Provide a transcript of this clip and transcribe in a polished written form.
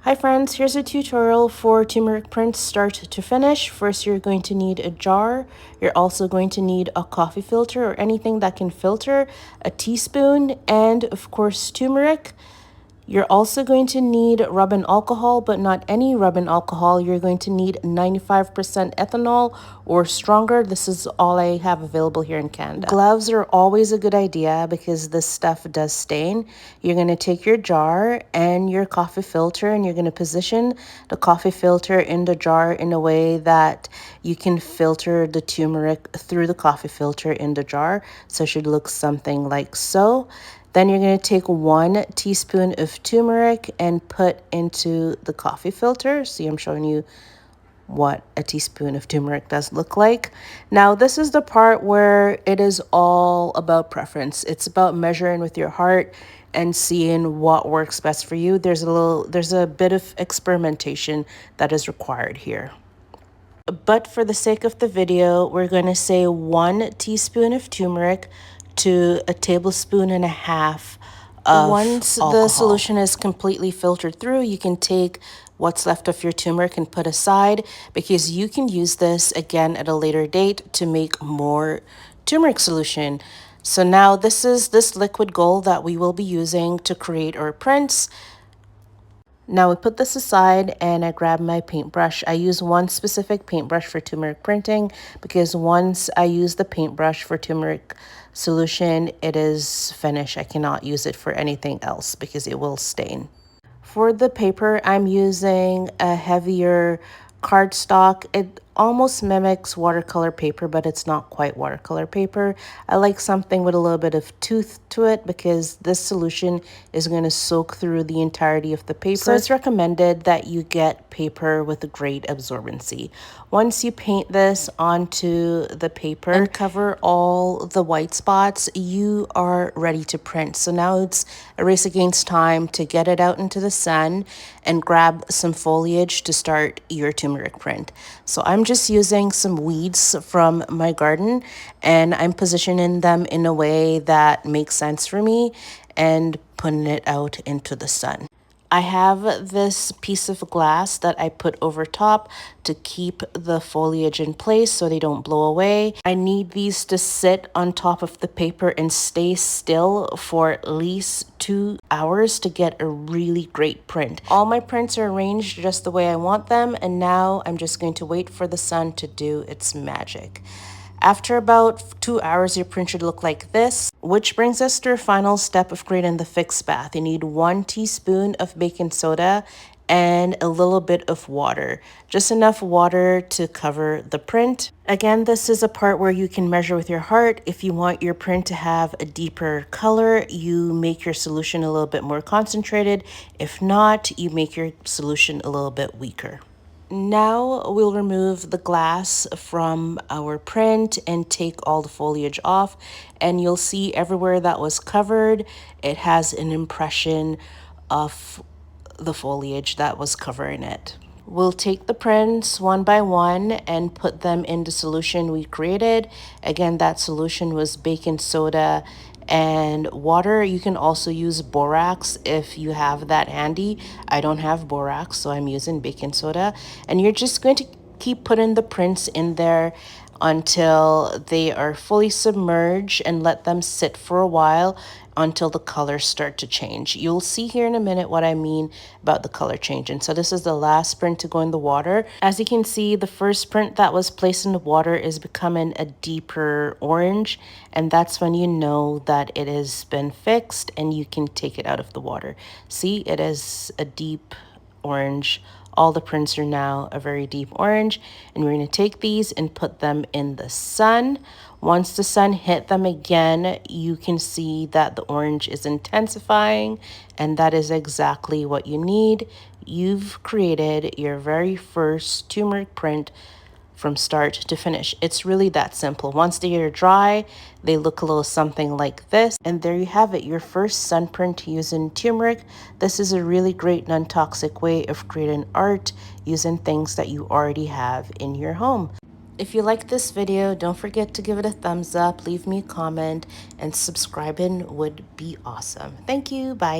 Hi friends, here's a tutorial for turmeric prints start to finish. First, you're going to need a jar. You're also going to need a coffee filter or anything that can filter, a teaspoon, and of course turmeric. You're also going to need rubbing alcohol, but not any rubbing alcohol. You're going to need 95% ethanol or stronger. This is all I have available here in Canada. Gloves are always a good idea because this stuff does stain. You're going to take your jar and your coffee filter and you're going to position the coffee filter in the jar in a way that you can filter the turmeric through the coffee filter in the jar. So it should look something like so. Then you're going to take 1 teaspoon of turmeric and put into the coffee filter. See, I'm showing you what a teaspoon of turmeric does look like. Now, this is the part where it is all about preference. It's about measuring with your heart and seeing what works best for you. There's a bit of experimentation that is required here. But for the sake of the video, we're going to say 1 teaspoon of turmeric to a tablespoon and a half of Once alcohol. The solution is completely filtered through, you can take what's left of your turmeric and put aside because you can use this again at a later date to make more turmeric solution. So now this is this liquid gold that we will be using to create our prints. Now we put this aside and I grab my paintbrush. I use one specific paintbrush for turmeric printing because once I use the paintbrush for turmeric solution, it is finished. I cannot use it for anything else because it will stain. For the paper, I'm using a heavier cardstock. It almost mimics watercolor paper, but it's not quite watercolor paper. I like something with a little bit of tooth to it because this solution is going to soak through the entirety of the paper. So it's recommended that you get paper with a great absorbency. Once you paint this onto the paper and cover all the white spots, you are ready to print. So now it's a race against time to get it out into the sun and grab some foliage to start your turmeric print. So I'm just using some weeds from my garden and I'm positioning them in a way that makes sense for me and putting it out into the sun. I have this piece of glass that I put over top to keep the foliage in place so they don't blow away. I need these to sit on top of the paper and stay still for at least 2 hours to get a really great print. All my prints are arranged just the way I want them, and now I'm just going to wait for the sun to do its magic. After about 2 hours, your print should look like this, which brings us to our final step of creating the fixed bath. You need 1 teaspoon of baking soda and a little bit of water, just enough water to cover the print. Again, this is a part where you can measure with your heart. If you want your print to have a deeper color, you make your solution a little bit more concentrated. If not, you make your solution a little bit weaker. Now we'll remove the glass from our print and take all the foliage off, and you'll see everywhere that was covered, it has an impression of the foliage that was covering it. We'll take the prints one by one and put them in the solution we created. Again, that solution was baking soda and water. You can also use borax if you have that handy. I don't have borax, so I'm using baking soda. And you're just going to keep putting the prints in there until they are fully submerged and let them sit for a while until the colors start to change. You'll see here in a minute what I mean about the color changing. So this is the last print to go in the water. As you can see, the first print that was placed in the water is becoming a deeper orange, and that's when you know that it has been fixed and you can take it out of the water. See, it is a deep orange. All the prints are now a very deep orange, and we're going to take these and put them in the sun. Once the sun hit them again, you can see that the orange is intensifying, and that is exactly what you need. You've created your very first turmeric print from start to finish. It's really that simple. Once they are dry, they look a little something like this. And there you have it, your first sun print using turmeric. This is a really great non-toxic way of creating art using things that you already have in your home. If you like this video, don't forget to give it a thumbs up, leave me a comment, and subscribing would be awesome. Thank you. Bye.